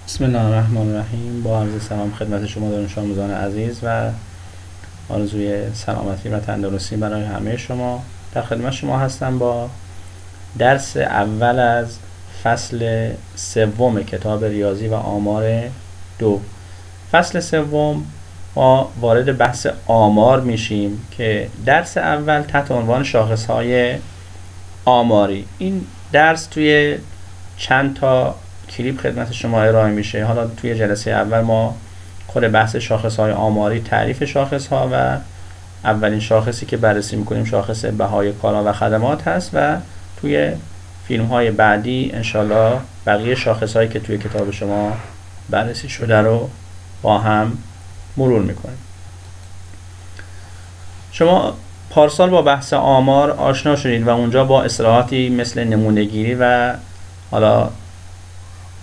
بسم الله الرحمن الرحیم. با عرض سلام خدمت شما دانش آموزان عزیز و آرزوی سلامتی و تندرستی برای همه شما. در خدمت شما هستم با درس اول از فصل سوم کتاب ریاضی و آمار 2. فصل سوم ما وارد بحث آمار میشیم که درس اول تحت عنوان شاخصهای آماری. این درس توی چند تا کلیپ خدمت شما ارائه میشه. حالا توی جلسه اول ما خود بحث شاخصهای آماری، تعریف شاخصها و اولین شاخصی که بررسی میکنیم شاخص بهای کالا و خدمات هست و توی فیلم های بعدی انشالله بقیه شاخصهایی که توی کتاب شما بررسی شده رو با هم مرور میکنیم. شما پارسال با بحث آمار آشنا شدید و اونجا با اصطلاحاتی مثل نمونه‌گیری و حالا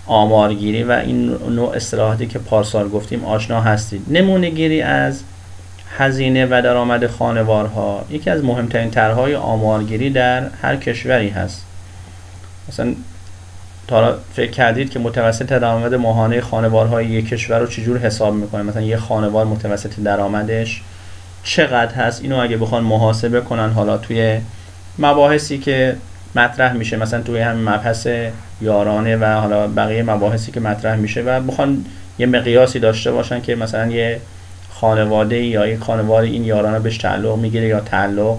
آمارگیری و این نوع اصطلاحاتی که پارسال گفتیم آشنا هستید. نمونه‌گیری از هزینه و درآمد خانوارها یکی از مهمترین طرح‌های آمارگیری در هر کشوری هست. مثلا تا فکر کردید که متوسط درآمد ماهانه خانوارهای یک کشور رو چجور حساب می‌کنه؟ مثلا یک خانوار متوسط درآمدش چقدر هست؟ اینو اگه بخوان محاسبه کنن حالا توی مباحثی که مطرح میشه، مثلا توی همین مبحث یارانه و حالا بقیه مباحثی که مطرح میشه و بخوان یه مقیاسی داشته باشن که مثلا یه خانواده یا یک خانوار این یارانه بهش تعلق میگیره یا تعلق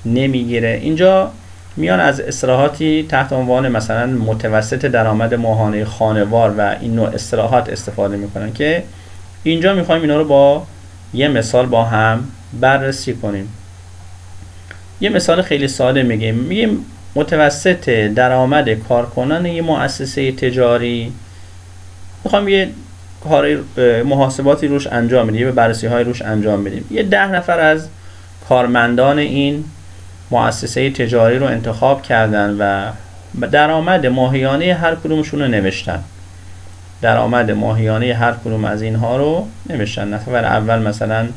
نمیگیره، اینجا میان از اصطلاحاتی تحت عنوان مثلا متوسط درآمد ماهانه خانوار و این نوع اصطلاحات استفاده میکنن که اینجا میخوایم اینا رو با یه مثال با هم بررسی کنیم. یه مثال خیلی ساده میگیم متوسط درآمد کارکنان یه مؤسسه تجاری، میخوام یه کار محاسباتی روش انجام بدیم، یه بررسی های روش انجام بدیم. یه 10 نفر از کارمندان این مؤسسه تجاری رو انتخاب کردن و درآمد ماهیانه هر کدومشون رو نوشتن. درآمد ماهیانه هر کدوم از اینها رو نوشتن. نفر اول مثلا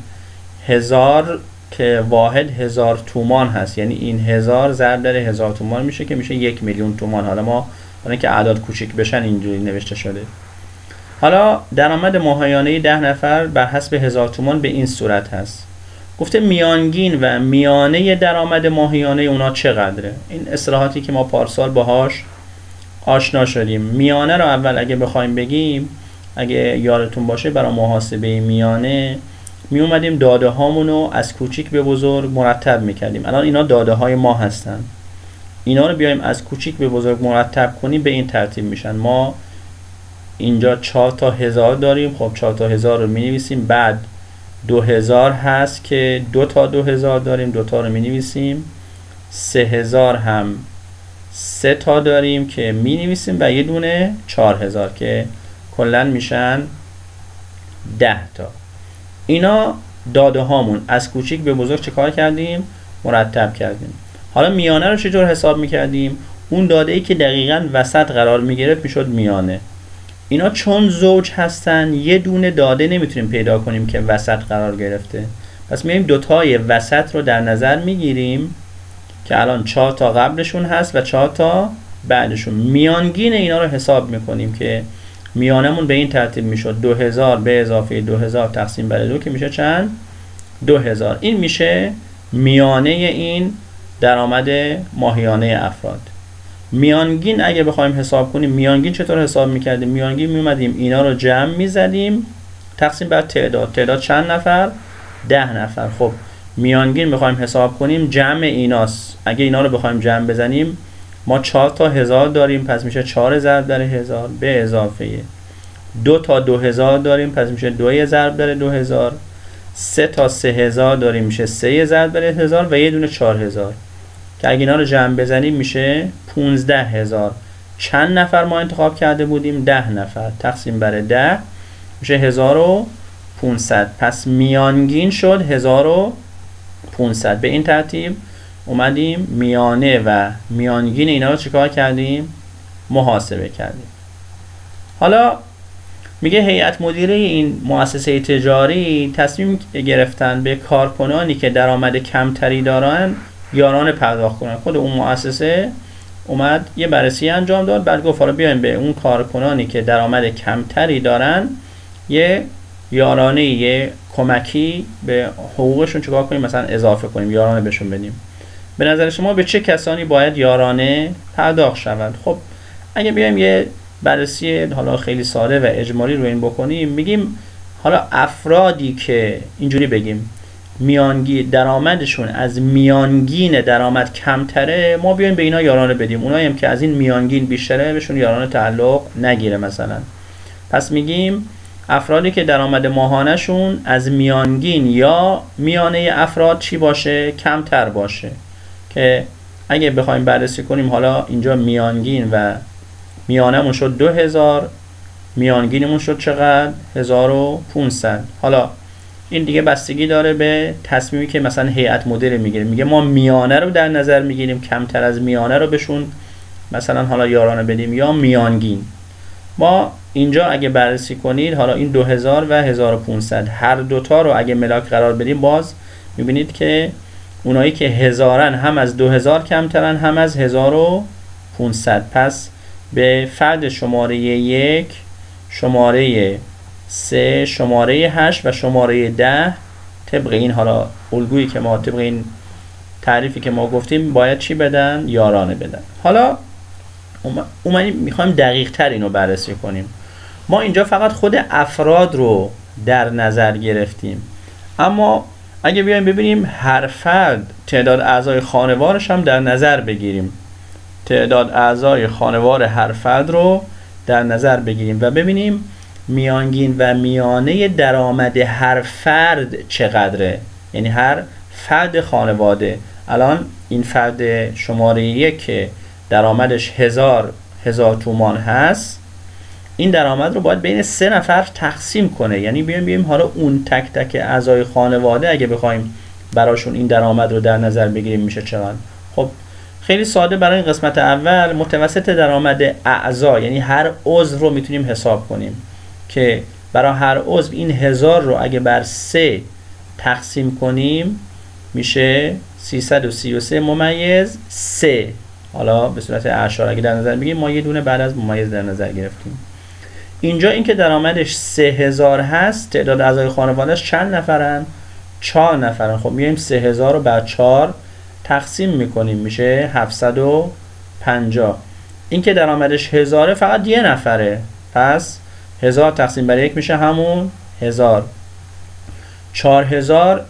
1000 که واحد 1000 تومان هست، یعنی این 1000 ضرب در 1000 تومان میشه که میشه 1,000,000 تومان. حالا ما برای اینکه اعداد کوچیک بشن اینجوری نوشته شده. حالا درآمد ماهیانه 10 نفر بر حسب 1000 تومان به این صورت هست. گفته میانگین و میانه درآمد ماهیانه اونا چقدره؟ این اصطلاحاتی که ما پارسال باهاش آشنا شدیم. میانه رو اول اگه بخوایم بگیم، اگه یادتون باشه برای محاسبه میانه می اومدیم داده هامونو از کوچیک به بزرگ مرتب میکردیم. الان اینا داده های ما هستن، اینا رو بیایم از کوچیک به بزرگ مرتب کنیم به این ترتیب میشن. ما اینجا 4 تا 1000 داریم، خب 4 تا 1000 رو می نویسیم، بعد 2000 هست که 2 تا 2000 داریم، 2 تا رو می نویسیم، 3000 هم 3 تا داریم که می نویسیم و یه دونه 4000 که کلن میشن 10 تا. اینا داده هامون از کوچیک به بزرگ چه کار کردیم؟ مرتب کردیم. حالا میانه رو چجور حساب میکردیم؟ اون داده ای که دقیقاً وسط قرار میگرفت میشد میانه. اینا چون زوج هستن یه دونه داده نمیتونیم پیدا کنیم که وسط قرار گرفته، پس میایم دوتای وسط رو در نظر میگیریم که الان 4 تا قبلشون هست و 4 تا بعدشون. میانگین اینا رو حساب میکنیم که میانمون به این ترتیب میشد 2000 به اضافه 2000 تقسیم بر 2 که میشه چند؟ 2000. این میشه میانه این درآمد ماهیانه افراد. میانگین اگه بخوایم حساب کنیم، میانگین چطور حساب میکردیم؟ میانگین میومدیم اینا رو جمع میزدیم تقسیم بر تعداد. تعداد چند نفر؟ 10 نفر. خب میانگین بخوایم حساب کنیم جمع ایناست. اگه اینا رو بخوایم جمع بزنیم ما 4 تا 1000 داریم، پس میشه 4 ضرب در 1000 به اضافه 2 تا 2000 داریم، پس میشه 2 ضرب در 2000. 3 تا 3000 داریم، میشه 3 ضرب در 1000 و یه دونه 4000 که اگه اینا رو جمع بزنیم میشه 15000. چند نفر ما انتخاب کرده بودیم؟ 10 نفر. تقسیم بر 10 میشه 1500. پس میانگین شد 1500. به این ترتیب اومدیم میانه و میانگین اینا رو چیکار کردیم؟ محاسبه کردیم. حالا میگه هیئت مدیره این مؤسسه تجاری تصمیم گرفتن به کارکنانی که درآمد کمتری دارن یارانه پرداخت کنن. خود اون مؤسسه اومد یه بررسی انجام داد، بعد گفت حالا بیایم به اون کارکنانی که درآمد کمتری دارن یه یارانه، یه کمکی به حقوقشون چیکار کنیم، مثلا اضافه کنیم، یارانه بهشون بدیم. به نظر شما به چه کسانی باید یارانه پرداخت شود؟ خب اگه بیایم یه بررسی حالا خیلی ساده و اجمالی رو این بکنیم، میگیم حالا افرادی که اینجوری بگیم میانگین درآمدشون از میانگین درآمد کمتره، ما بیایم به اینا یارانه بدیم. اونایی هم که از این میانگین بیشتره بهشون یارانه تعلق نگیره مثلا. پس میگیم افرادی که درآمد ماهانه‌شون از میانگین یا میانه افراد چی باشه؟ کمتر باشه. که اگه بخوایم بررسی کنیم، حالا اینجا میانگین و میانمون شد 2000، میانگینمون شد چقدر؟ 1500. حالا این دیگه بستگی داره به تصمیمی که مثلا هیئت مدیره میگیره. میگه ما میانه رو در نظر میگیریم، کمتر از میانه رو بهشون مثلا حالا یارانه بدیم یا میانگین. ما اینجا اگه بررسی کنید، حالا این 2000 و 1500 هر دوتا رو اگه ملاک قرار بدیم، باز میبینید که اونایی که هزارن هم از 2000 کمترن هم از 1500. پس به فرد شماره 1، شماره 3، شماره 8 و شماره 10 طبق این حالا الگویی که ما طبق این تعریفی که ما گفتیم باید چی بدن؟ یارانه بدن. حالا اومدیم میخوایم دقیق تر اینو بررسی کنیم. ما اینجا فقط خود افراد رو در نظر گرفتیم، اما اگه بیایم ببینیم هر فرد تعداد اعضای خانوارش هم در نظر بگیریم، تعداد اعضای خانوار هر فرد رو در نظر بگیریم و ببینیم میانگین و میانه درآمد هر فرد چقدره، یعنی هر فرد خانواده. الان این فرد شماره 1 که درآمدش 1000 تومان هست، این درآمد رو باید بین 3 نفر تقسیم کنه. یعنی بیایم حالا اون تک تک اعضای خانواده اگه بخوایم براشون این درآمد رو در نظر بگیریم میشه چقدر؟ خب خیلی ساده برای این قسمت اول متوسط درآمد اعضا، یعنی هر عضو رو میتونیم حساب کنیم که برای هر عضو این 1000 رو اگه بر 3 تقسیم کنیم میشه 333 ممیز 3. حالا به صورت اعشار اگه در نظر بگیریم، ما یه دونه بعد از ممیز در نظر گرفتیم. اینجا این که درآمدش 3000 هست، تعداد اعضای خانواده‌اش چند نفرن؟ 4 نفرن. خب میایم 3000 رو بر 4 تقسیم میکنیم میشه 750. این که درآمدش 1000 فقط یه نفره، پس 1000 تقسیم بر 1 میشه همون 1000. 4000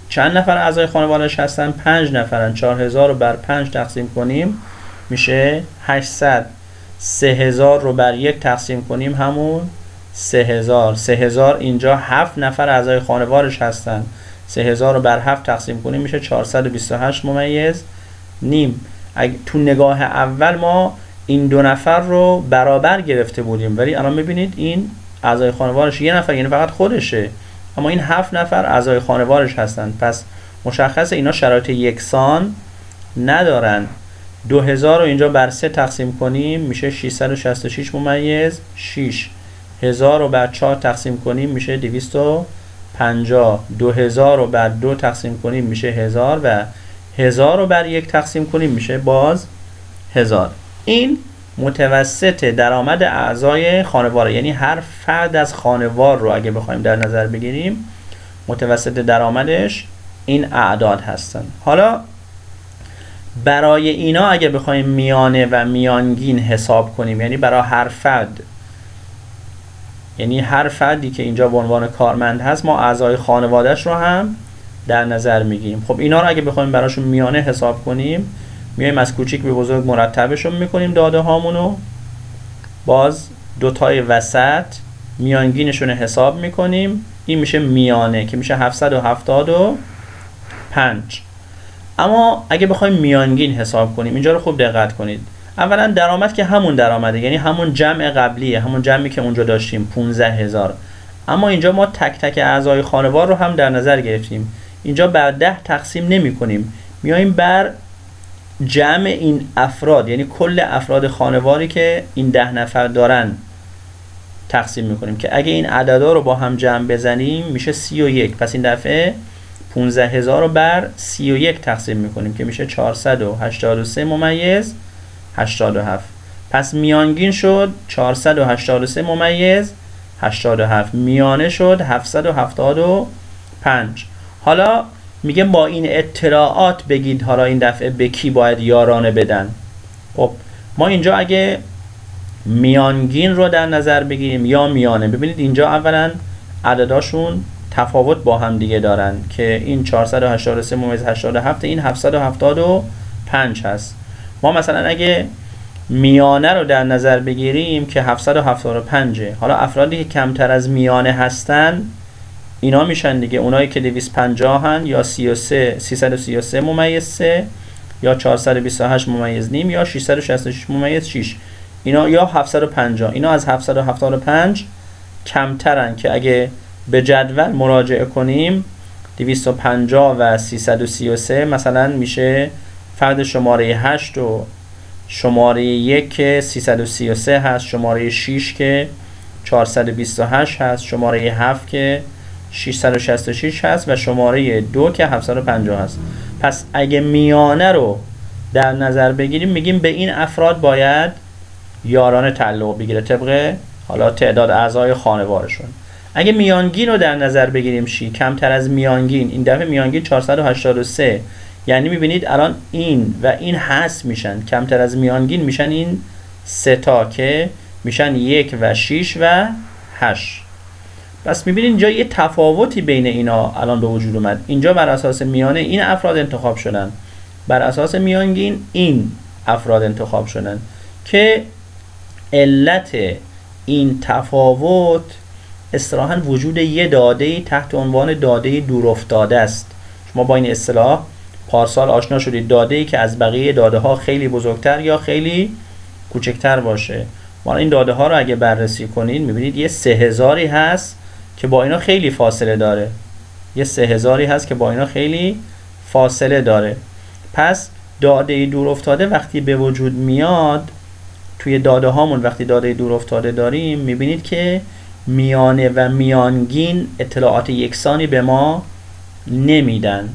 چند نفر اعضای خانواده‌اش هستن؟ 5 نفرن. 4000 رو بر 5 تقسیم کنیم میشه 800. 3000 رو بر 1 تقسیم کنیم همون 3000. 3000 اینجا 7 نفر اعضای خانواده‌اش هستن. 3000 رو بر 7 تقسیم کنیم میشه 428 ممیز نیم. تو نگاه اول ما این 2 نفر رو برابر گرفته بودیم، ولی الان میبینید این اعضای خانواده‌اش یه نفر، یعنی فقط خودشه، اما این 7 نفر اعضای خانواده‌اش هستن. پس مشخصه اینا شرایط یکسان ندارن. 2000 رو اینجا بر 3 تقسیم کنیم میشه 666 ممیز 6. 1000 رو بر 4 تقسیم کنیم میشه 250. 2000 رو بر 2 تقسیم کنیم میشه 1000 و 1000 رو بر 1 تقسیم کنیم میشه باز 1000. این متوسط درآمد اعضای خانواده، یعنی هر فرد از خانوار رو اگه بخوایم در نظر بگیریم متوسط درآمدش این اعداد هستن. حالا برای اینا اگه بخوایم میانه و میانگین حساب کنیم، یعنی برای هر فرد، یعنی هر فردی که اینجا به عنوان کارمند هست ما اعضای خانوادهش رو هم در نظر میگیریم. خب اینا رو اگه بخوایم براشون میانه حساب کنیم، میایم از کوچیک به بزرگ مرتبشون میکنیم داده هامونو، باز دوتای وسط میانگینشون حساب میکنیم، این میشه میانه که میشه 775. اما اگه بخوایم میانگین حساب کنیم، اینجا رو خوب دقت کنید. اولا درآمد که همون درآمده، یعنی همون جمع قبلیه، همون جمعی که اونجا داشتیم 15000. اما اینجا ما تک تک اعضای خانوار رو هم در نظر گرفتیم. اینجا بر 10 تقسیم نمی کنیم، میایم بر جمع این افراد، یعنی کل افراد خانواری که این 10 نفر دارن تقسیم میکنیم که اگه این عددا رو با هم جمع بزنیم میشه 31. پس این دفعه 15000 رو بر 31 تقسیم میکنیم که میشه 483 ممیز 87. پس میانگین شد 483 ممیز 87، میانه شد 775. حالا میگه با این اطلاعات بگید حالا این دفعه به کی باید یارانه بدن. خب ما اینجا اگه میانگین رو در نظر بگیریم یا میانه، ببینید اینجا اولا عدداشون تفاوت با هم دیگه دارن که این 483 ممیز 87 این 775 هست. ما مثلا اگه میانه رو در نظر بگیریم که 775، حالا افرادی که کمتر از میانه هستن اینا میشن دیگه اونایی که 250 هن یا 333 ممیز 3 یا 428 ممیز نیم یا 666 ممیز 6، اینا یا 750. اینا از 775 کمترن که اگه به جدول مراجعه کنیم 250 و 333 مثلا میشه فرد شماره 8 و شماره 1 که 333 هست، شماره 6 که 428 هست، شماره 7 که 666 هست و شماره 2 که 750 هست. پس اگه میانه رو در نظر بگیریم میگیم به این افراد باید یارانه تعلق بگیره طبق حالا تعداد اعضای خانوارشون. اگه میانگین رو در نظر بگیریم کمتر از میانگین، این دفعه میانگین 483، یعنی میبینید الان این و این حذف میشن، کمتر از میانگین میشن این سه تا که میشن 1 و 6 و 8. پس میبینید اینجا یه تفاوتی بین اینا الان به وجود اومد. اینجا بر اساس میانه این افراد انتخاب شدن، بر اساس میانگین این افراد انتخاب شدن که علت این تفاوت اصطلاحاً وجود یه داده تحت عنوان داده دورافتاده است. شما با این اصطلاح پارسال آشنا شدید، داده‌ای که از بقیه داده ها خیلی بزرگتر یا خیلی کوچکتر باشه. ما این داده ها رو اگه بررسی کنید میبینید یه 3000 هست که با اینا خیلی فاصله داره، یه 3000 هست که با اینا خیلی فاصله داره. پس داده دورافتاده وقتی به وجود میاد توی داده هامون، وقتی داده دورافتاده داریم میبینید که میانه و میانگین اطلاعات یکسانی به ما نمیدن.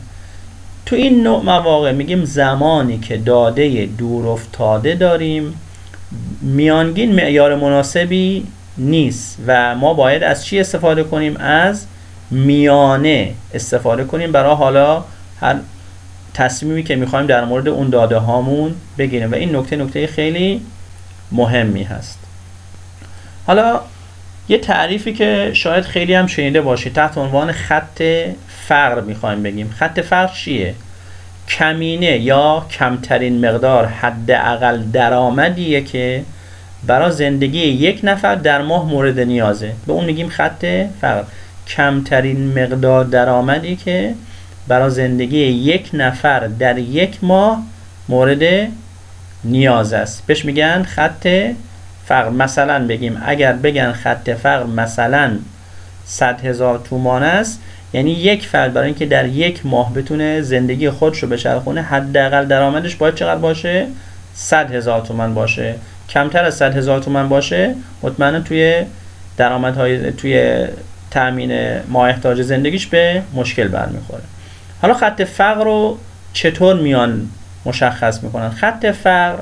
تو این نوع مواقع میگیم زمانی که داده دورافتاده داریم میانگین معیار مناسبی نیست و ما باید از چی استفاده کنیم؟ از میانه استفاده کنیم برای حالا هر تصمیمی که میخوایم در مورد اون داده هامون بگیریم و این نکته خیلی مهمی هست. حالا یه تعریفی که شاید خیلی هم شنیده باشید تحت عنوان خط فقر میخوایم بگیم. خط فقر چیه؟ کمینه یا کمترین مقدار حداقل درآمدیه که برای زندگی یک نفر در ماه مورد نیازه، به اون میگیم خط فقر. کمترین مقدار درآمدی که برای زندگی یک نفر در یک ماه مورد نیاز است بهش میگن خط فقر. مثلا بگیم اگر بگن خط فقر مثلا 100,000 تومان است، یعنی یک فرد برای اینکه در یک ماه بتونه زندگی خودش رو بچرخونه حداقل درآمدش باید چقدر باشه؟ 100,000 تومان باشه. کمتر از 100,000 تومان باشه مطمئنا توی درآمدهای توی تامین ماه احتیاج زندگیش به مشکل برمیخوره. حالا خط فقر رو چطور میان مشخص میکنن؟ خط فقر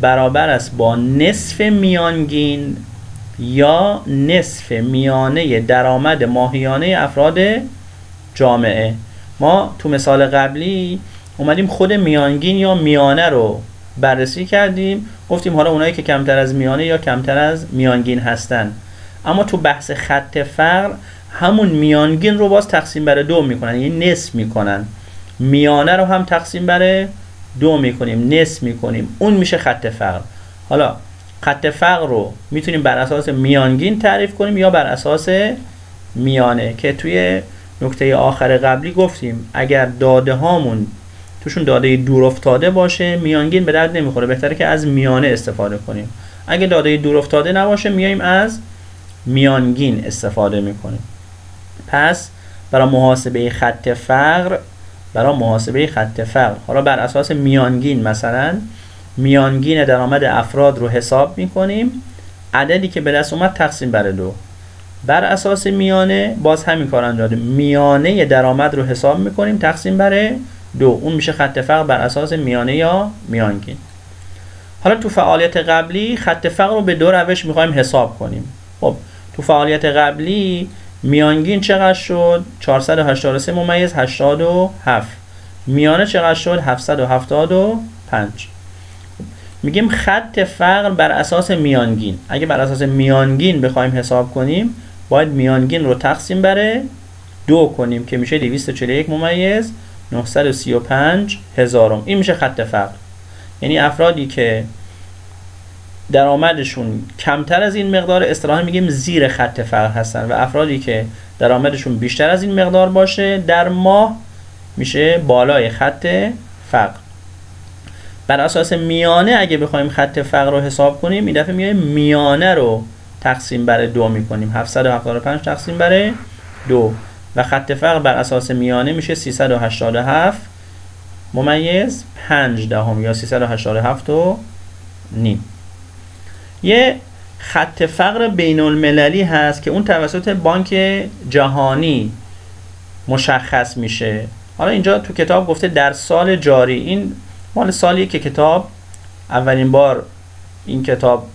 برابر است با نصف میانگین یا نصف میانه درآمد ماهیانه افراد جامعه. ما تو مثال قبلی اومدیم خود میانگین یا میانه رو بررسی کردیم، گفتیم حالا اونایی که کمتر از میانه یا کمتر از میانگین هستن. اما تو بحث خط فقر همون میانگین رو باز تقسیم بر 2 میکنن، یعنی نصف میکنن. میانه رو هم تقسیم بر 2 میکنیم، نصف میکنیم، اون میشه خط فقر. حالا خط فقر رو میتونیم بر اساس میانگین تعریف کنیم یا بر اساس میانه، که توی نکته آخر قبلی گفتیم اگر داده هامون توشون داده دورافتاده باشه میانگین به درد نمیخوره، بهتره که از میانه استفاده کنیم. اگه داده دورافتاده نباشه میایم از میانگین استفاده میکنیم. پس برای محاسبه خط فقر حالا بر اساس میانگین، مثلا میانگین درآمد افراد رو حساب میکنیم، عددی که به دست اومد تقسیم بر 2. بر اساس میانه باز همین کار انجام دادیم، میانه درآمد رو حساب میکنیم تقسیم بر 2، اون میشه خط فقر بر اساس میانه یا میانگین. حالا تو فعالیت قبلی خط فقر رو به دو روش میخوایم حساب کنیم. خب تو فعالیت قبلی میانگین چقدر شد؟ 483 ممیز 87. میانه چقدر شد؟ 775. میگیم خط فقر بر اساس میانگین. اگه بر اساس میانگین بخوایم حساب کنیم باید میانگین رو تقسیم بر 2 کنیم که میشه 241 ممیز 935 هزارم. این میشه خط فقر. یعنی افرادی که درآمدشون کمتر از این مقدار اصطلاحاً میگیم زیر خط فقر هستن و افرادی که درآمدشون بیشتر از این مقدار باشه در ماه میشه بالای خط فقر. بر اساس میانه اگه بخوایم خط فقر رو حساب کنیم این دفعه میایم میانه رو تقسیم بر 2 میکنیم. 775 تقسیم بر 2 و خط فقر بر اساس میانه میشه 387 ممیز 5 دهم یا 387 و نیم. یه خط فقر بین المللی هست که اون توسط بانک جهانی مشخص میشه. حالا اینجا تو کتاب گفته در سال جاری. این مال سالیه که کتاب اولین بار این کتاب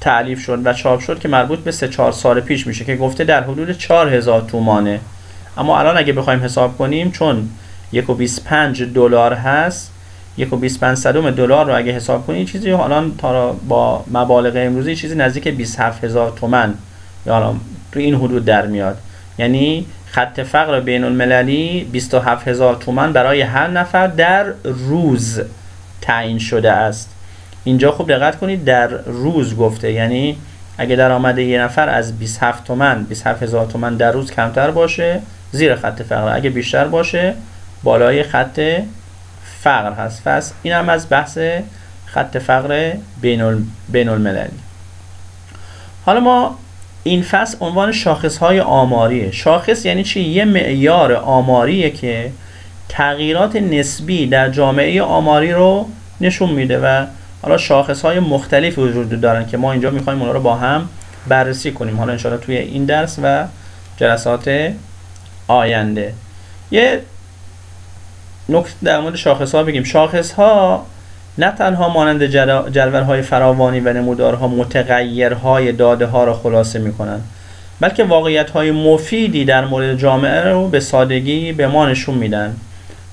تألیف شد و چاپ شد که مربوط به 3-4 سال پیش میشه که گفته در حدود 4000 تومانه. اما الان اگه بخوایم حساب کنیم چون 1.25 دلار هست 1.25 دلار رو اگه حساب کنیم چیزی الان تا با مبالغ امروزی چیزی نزدیک 27000 تومان یا الان تو این حدود در میاد. یعنی خط فقر بین المللی 27000 تومان برای هر نفر در روز تعیین شده است. اینجا خوب دقت کنید در روز گفته، یعنی اگه درآمد یه نفر از 27000 تومان در روز کمتر باشه زیر خط فقر، اگه بیشتر باشه بالای خط فقر هست. پس این هم از بحث خط فقر بین المللی. حالا ما این فصل عنوان شاخص‌های آماریه. شاخص یعنی چی؟ یه معیار آماریه که تغییرات نسبی در جامعه آماری رو نشون میده و حالا شاخص‌های مختلفی وجود دارن که ما اینجا می‌خوایم اونا رو با هم بررسی کنیم حالا انشاءالله توی این درس و جلسات آینده. یه نکته در مورد شاخص‌ها بگیم. شاخص‌ها نه تنها مانند جدول‌های فراوانی و نمودارها متغیرهای داده‌ها را خلاصه می‌کنند، بلکه واقعیت‌های مفیدی در مورد جامعه رو به سادگی به ما نشون میدن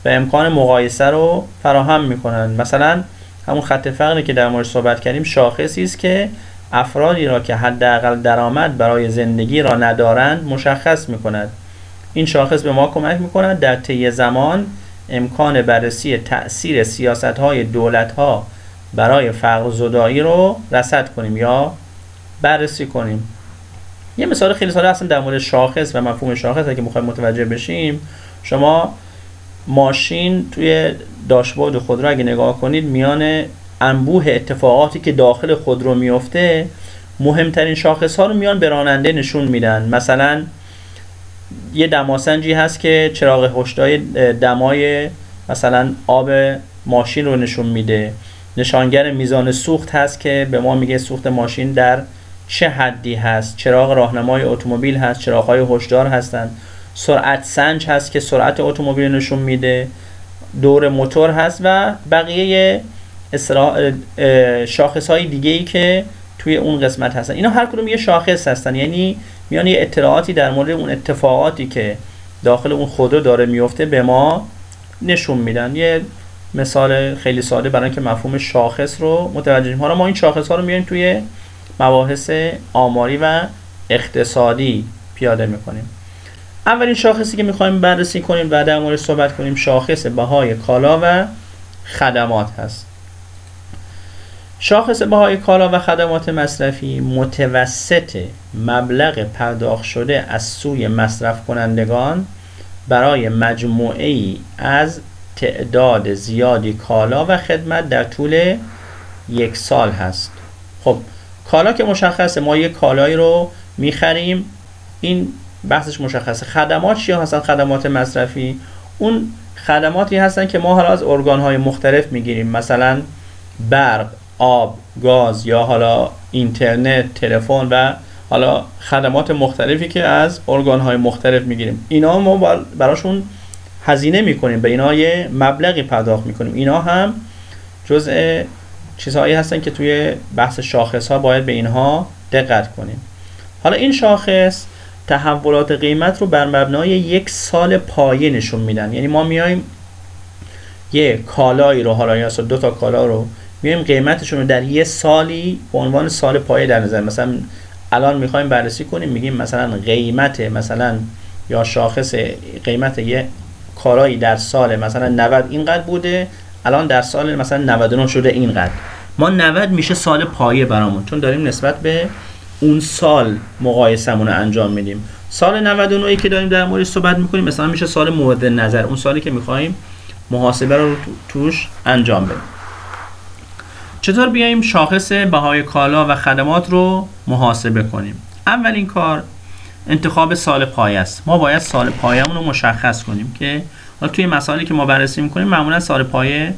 و امکان مقایسه رو فراهم می‌کنند. مثلا همون خط فقری که در موردش صحبت کردیم شاخصی است که افرادی را که حداقل درآمد برای زندگی را ندارند مشخص می‌کند. این شاخص به ما کمک می‌کند در طی زمان امکان بررسی تأثیر سیاست‌های دولت‌ها برای فقر زدایی رو رصد کنیم یا بررسی کنیم. یه مثال خیلی ساده اصلا در مورد شاخص و مفهوم شاخص اگه می‌خوایم متوجه بشیم، شما ماشین توی داشبورد خودرو اگه نگاه کنید میان انبوه اتفاقاتی که داخل خودرو میفته مهمترین شاخص‌ها رو میان به راننده نشون میدن. مثلا یه دماسنجی هست که چراغ هشدار دمای مثلا آب ماشین رو نشون میده. نشانگر میزان سوخت هست که به ما میگه سوخت ماشین در چه حدی هست. چراغ راهنمای اتومبیل هست، چراغ‌های هشدار هستن. سرعت سنج هست که سرعت اتومبیل نشون میده. دور موتور هست و بقیه شاخص‌های دیگه‌ای که توی اون قسمت هستن. اینا هر کدوم یه شاخص هستن، یعنی میان یه اطلاعاتی در مورد اون اتفاقاتی که داخل اون خودرو داره میفته به ما نشون میدن. یه مثال خیلی ساده برای اینکه مفهوم شاخص رو متوجه شیم. حالا ما این شاخص ها رو میاریم توی مباحث آماری و اقتصادی پیاده میکنیم. اولین شاخصی که میخوایم بررسی کنیم و در مورد صحبت کنیم شاخص بهای کالا و خدمات هست. شاخص بهای کالا و خدمات مصرفی متوسط مبلغ پرداخت شده از سوی مصرف کنندگان برای مجموعه‌ای از تعداد زیادی کالا و خدمت در طول یک سال هست. خب کالا که مشخصه، ما یک کالایی رو میخریم، این بحثش مشخصه. خدمات چیا هستن؟ خدمات مصرفی اون خدماتی هستن که ما حالا از ارگان‌های مختلف میگیریم، مثلا برق، آب، گاز یا حالا اینترنت، تلفن و حالا خدمات مختلفی که از ارگان‌های مختلف میگیریم. اینا ما براشون هزینه میکنیم، به اینا یه مبلغی پرداخت میکنیم. اینا هم جزء چیزهایی هستن که توی بحث شاخص ها باید به اینها دقت کنیم. حالا این شاخص تحولات قیمت رو بر مبنای یک سال پایه نشون میدن. یعنی ما میایم یه کالایی رو، حالا یا دو تا کالا رو میایم قیمتشون رو در یه سالی به عنوان سال پایه در نظر، مثلا الان میخوایم بررسی کنیم، میگیم مثلا قیمت مثلا یا شاخص قیمت یه کالایی در سال مثلا 90 اینقدر بوده، الان در سال مثلا 99 شده اینقدر. ما 90 میشه سال پایه برامون، چون داریم نسبت به اون سال مقایسمون رو انجام میدیم. سال 99 که داریم در موردش صحبت میکنیم مثلا میشه سال مورد نظر، اون سالی که میخوایم محاسبه رو توش انجام بدیم. چطور بیایم شاخص بهای کالا و خدمات رو محاسبه کنیم؟ اولین کار انتخاب سال پایه است. ما باید سال پایه‌مون رو مشخص کنیم که حالا توی مسائلی که ما بررسی میکنیم معمولا سال پایه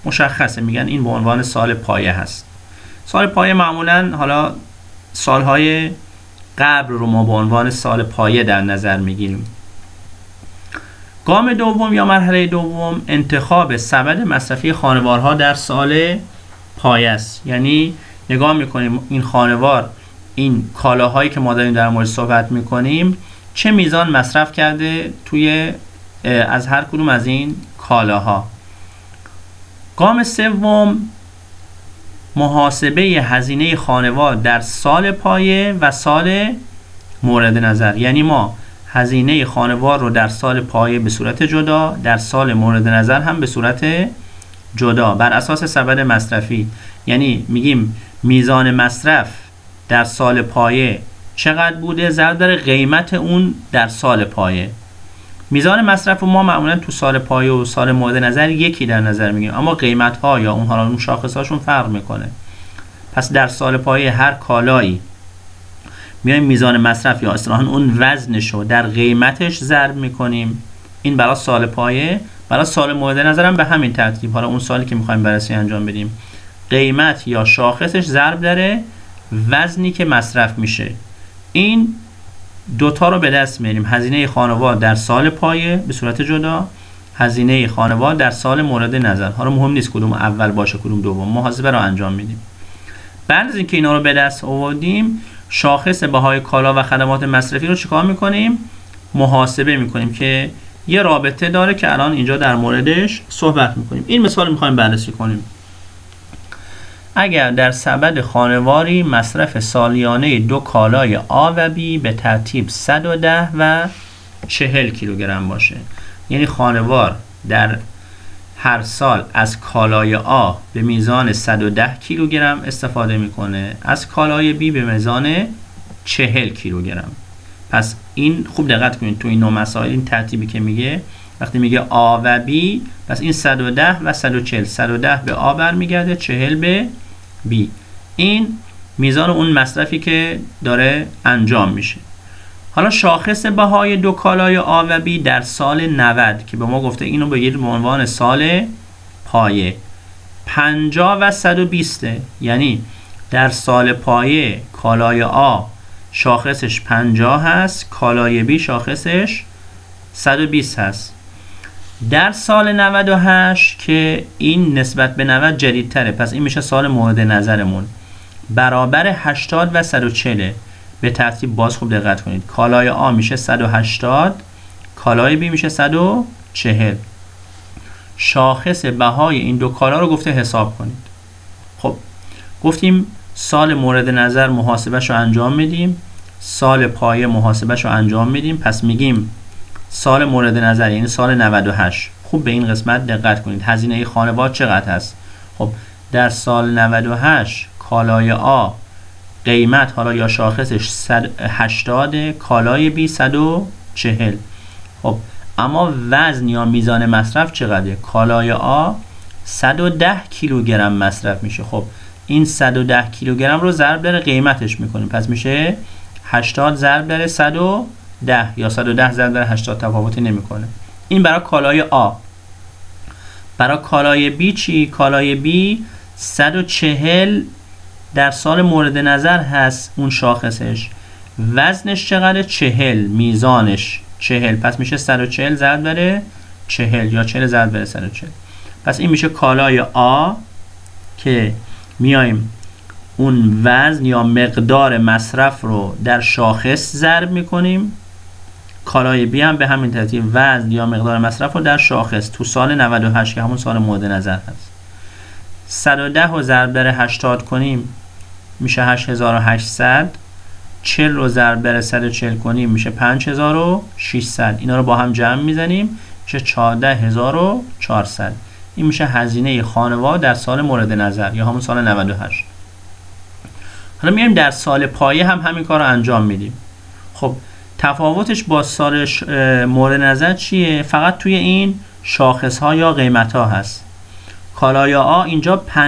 مشخصه، میگن این به عنوان سال پایه هست. سال پایه معمولا حالا سالهای قبل رو ما به عنوان سال پایه در نظر میگیریم. گام دوم یا مرحله دوم انتخاب سبد مصرفی خانوارها در سال پایه است. یعنی نگاه میکنیم این خانوار این کالاهایی که ما داریم در مورد صحبت میکنیم چه میزان مصرف کرده توی از هر کدوم از این کالاها. گام سوم محاسبه هزینه خانوار در سال پایه و سال مورد نظر. یعنی ما هزینه خانوار رو در سال پایه به صورت جدا، در سال مورد نظر هم به صورت جدا بر اساس سبد مصرفی. یعنی میگیم میزان مصرف در سال پایه چقدر بوده ضرب در قیمت اون در سال پایه. میزان مصرف رو ما معمولا تو سال پایه و سال مورد نظر یکی در نظر میگیریم، اما قیمت ها یا اون شاخص هاشون فرق میکنه. پس در سال پایه هر کالایی میایم میزان مصرف یا اصطلاحاً اون وزنش رو در قیمتش ضرب میکنیم. این برای سال پایه. برای سال مورد نظر هم به همین ترتیب، حالا اون سالی که میخوایم بررسی انجام بدیم، قیمت یا شاخصش ضرب در وزنی که مصرف میشه. این دوتا رو به دست میاریم، هزینه خانوار در سال پایه به صورت جدا، هزینه خانوار در سال مورد نظر. حالا مهم نیست کدوم اول باشه کدوم دوم، محاسبه رو انجام میدیم. بعد از اینکه اینا رو به دست آوردیم، شاخص بهای کالا و خدمات مصرفی رو چیکار میکنیم؟ محاسبه میکنیم که یه رابطه داره که الان اینجا در موردش صحبت میکنیم. این مثال رو میخوایم بررسی کنیم. اگر در سبد خانواری مصرف سالیانه دو کالای آ و بی به ترتیب 110 و 40 کیلوگرم باشه، یعنی خانوار در هر سال از کالای آ به میزان 110 کیلوگرم استفاده میکنه، از کالای بی به میزان 40 کیلوگرم. پس این خوب دقت کنید تو این نوع مسائل، این ترتیبی که میگه وقتی میگه آ و بی، پس این 110 و 140، 110 به آ برمیگرده، 40 به بی. این میزان اون مصرفی که داره انجام میشه. حالا شاخص بهای دو کالای آ و بی در سال 90 که به ما گفته اینو بگیرید به عنوان سال پایه، 50 و 120، یعنی در سال پایه کالای آ شاخصش 50 هست، کالای بی شاخصش 120 هست. در سال 98 که این نسبت به 90 جدیدتره، پس این میشه سال مورد نظرمون، برابر 80 و 140. به ترتیب باز خوب دقت کنید، کالای آ میشه 180، کالای بی میشه 140. شاخص بهای این دو کالا رو گفته حساب کنید. خب گفتیم سال مورد نظر محاسبهش رو انجام میدیم، سال پایه محاسبهش رو انجام میدیم. پس میگیم سال مورد نظر یعنی سال 98. خوب به این قسمت دقت کنید، هزینه خانوار چقدر هست؟ خب در سال 98 کالای آ قیمت حالا یا شاخصش 180، کالای بی 140. خب اما وزن یا میزان مصرف چقدره؟ کالای آ 110 کیلوگرم مصرف میشه. خب این 110 کیلوگرم رو ضرب در قیمتش میکنیم، پس میشه 80 ضرب در 110 یا 110 ضرب در 80، تفاوتی نمیکنه. این برای کالای آ. برای کالای بی چی؟ کالای بی 140 در سال مورد نظر هست، اون شاخصش، وزنش چقدره؟ 40، میزانش 40، پس میشه 140 ضرب در 40 یا 40 ضرب در 140. پس این میشه کالای آ که میایم اون وزن یا مقدار مصرف رو در شاخص ضرب میکنیم. کالای بی هم به همین ترتیب وزن یا مقدار مصرف رو در شاخص تو سال 98 که همون سال مورد نظر هست. 110 رو ضرب در 80 کنیم میشه 8800. 40 رو ضرب در 140 کنیم میشه 5600. اینا رو با هم جمع میزنیم میشه 14400. این میشه هزینه خانوار در سال مورد نظر یا همون سال 98. حالا میایم در سال پایه هم همین کار رو انجام میدیم. خب تفاوتش با سال مورد نظر چیه؟ فقط توی این شاخص ها یا قیمت ها هست. کالای آ اینجا 50،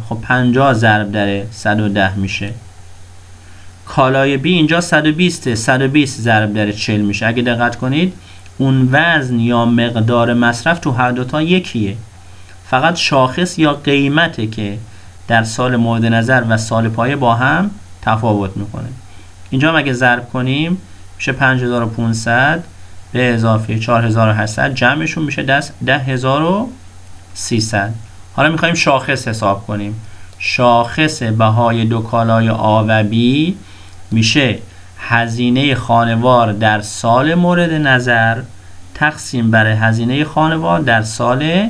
خب 50 ضرب در 110 میشه. کالای بی اینجا 120، 120 ضرب در 40 میشه. اگه دقت کنید اون وزن یا مقدار مصرف تو هر دوتا یکیه، فقط شاخص یا قیمته که در سال مورد نظر و سال پایه با هم تفاوت میکنه. اینجا هم اگه ضرب کنیم میشه 5500 به اضافه 4800 جمعشون میشه 10300. حالا میخوایم شاخص حساب کنیم. شاخص بهای دو کالای آ و بی میشه هزینه خانوار در سال مورد نظر تقسیم بر هزینه خانوار در سال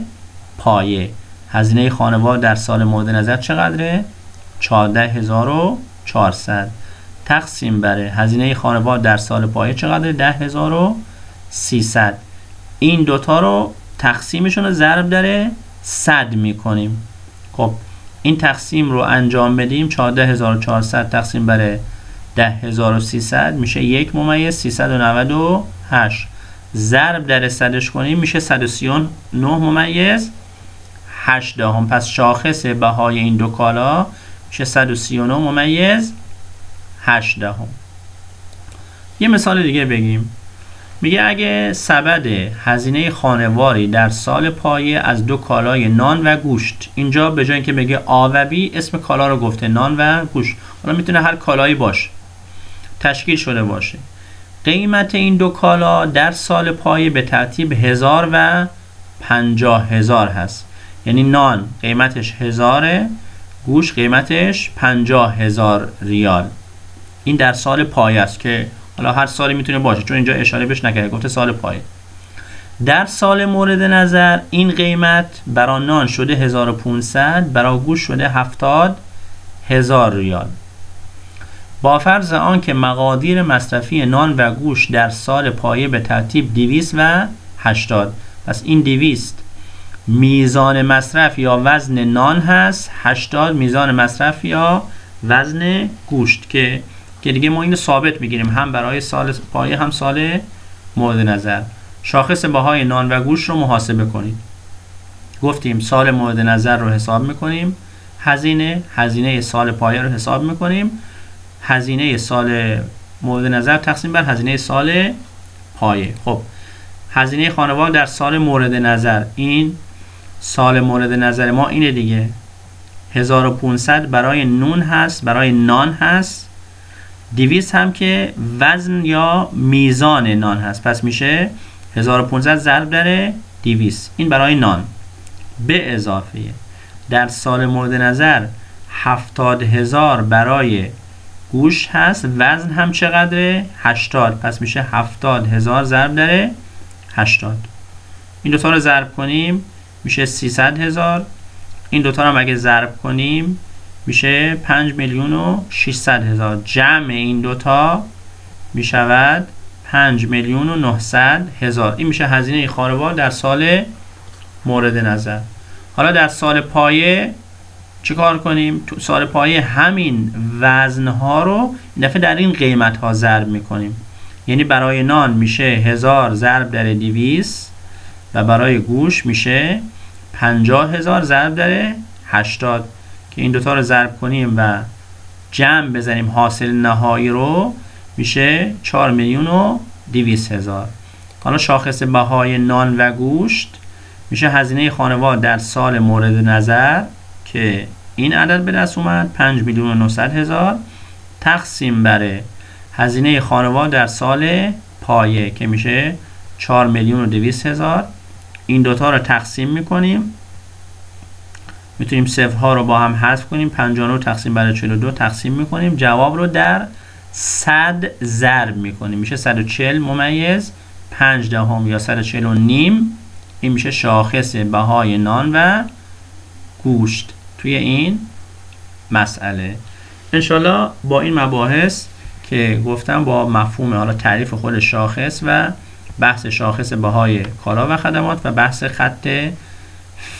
پایه. هزینه خانوار در سال مورد نظر چقدره؟ 14400 تقسیم بر هزینه خانوار در سال پایه چقدره؟ 10300. این دوتا رو تقسیمشون رو ضرب در 100 میکنیم. خب این تقسیم رو انجام بدیم. 14400 تقسیم بر 10300 میشه 1/398. ضرب در 100ش کنیم میشه 139/8. پس شاخص بهای این دو کالا میشه 139/8. یه مثال دیگه بگیم. میگه اگه سبد هزینه خانواری در سال پایه از دو کالای نان و گوشت، اینجا به جای اینکه بگه آ و بی اسم کالا رو گفته نان و گوشت، حالا میتونه هر کالایی باشه، تشکیل شده باشه. قیمت این دو کالا در سال پایه به ترتیب 1000 و 50000 هست. یعنی نان قیمتش 1000، گوشت قیمتش 50000 ریال. این در سال پایه است که حالا هر سالی میتونه باشه چون اینجا اشاره بهش نکرده، گفته سال پایه. در سال مورد نظر این قیمت برای نان شده 1500، برای گوشت شده 70000 ریال. با فرض آن که مقادیر مصرفی نان و گوشت در سال پایه به ترتیب 280. پس این 200 میزان مصرف یا وزن نان هست، 80 میزان مصرف یا وزن گوشت که دیگه ما اینو ثابت میگیریم هم برای سال پایه هم سال مورد نظر. شاخص بهای نان و گوشت رو محاسبه کنید. گفتیم سال مورد نظر رو حساب میکنیم، هزینه سال پایه رو حساب میکنیم، هزینه سال مورد نظر تقسیم بر هزینه سال پایه. خب هزینه خانوار در سال مورد نظر، این سال مورد نظر ما اینه دیگه، 1500 برای نون هست، برای نان هست، 200 هم که وزن یا میزان نان هست، پس میشه 1500 ضرب در 200. این برای نان. به اضافه در سال مورد نظر 70000 برای گوشت هست، وزن هم چقدره؟ 80. پس میشه 70000 ضرب در 80. این دوتا رو ضرب کنیم میشه 300000. این دوتا رو هم اگه ضرب کنیم میشه 5,600,000. جمع این دوتا میشود 5,900,000. این میشه هزینه خانوار در سال مورد نظر. حالا در سال پایه چه کار کنیم؟ تو سال پایه همین وزنها رو این دفعه در این قیمت ها ضرب میکنیم. یعنی برای نان میشه 1000 ضرب در 200 و برای گوشت میشه 50,000 ضرب در 80 که این دوتا رو ضرب کنیم و جمع بزنیم حاصل نهایی رو میشه 4,200,000. حالا شاخص بهای نان و گوشت میشه هزینه خانوار در سال مورد نظر که این عدد به دست اومد 5,900,000 تقسیم بر هزینه خانوار در سال پایه که میشه 4,200,000. این دوتا رو تقسیم میکنیم میتونیم صفرها رو با هم حذف کنیم. 59 تقسیم بر 42 تقسیم میکنیم. جواب رو در 100 ضرب میکنیم. میشه 140 ممیز 5 دهم یا 140 و نیم. این میشه شاخص بهای نان و گوشت توی این مسئله. انشالله با این مباحث که گفتم با مفهوم حالا تعریف خود شاخص و بحث شاخص بهای کالا و خدمات و بحث خط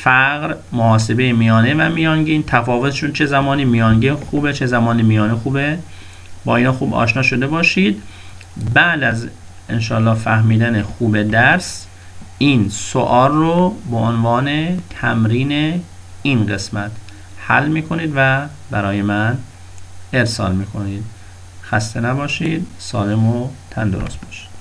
فقر، محاسبه میانه و میانگین، تفاوتشون چه زمانی میانگین خوبه چه زمانی میانه خوبه، با اینا خوب آشنا شده باشید. بعد از انشالله فهمیدن خوب درس این سوال رو به عنوان تمرین این قسمت حل میکنید و برای من ارسال میکنید. خسته نباشید، سالم و تندرست باشید.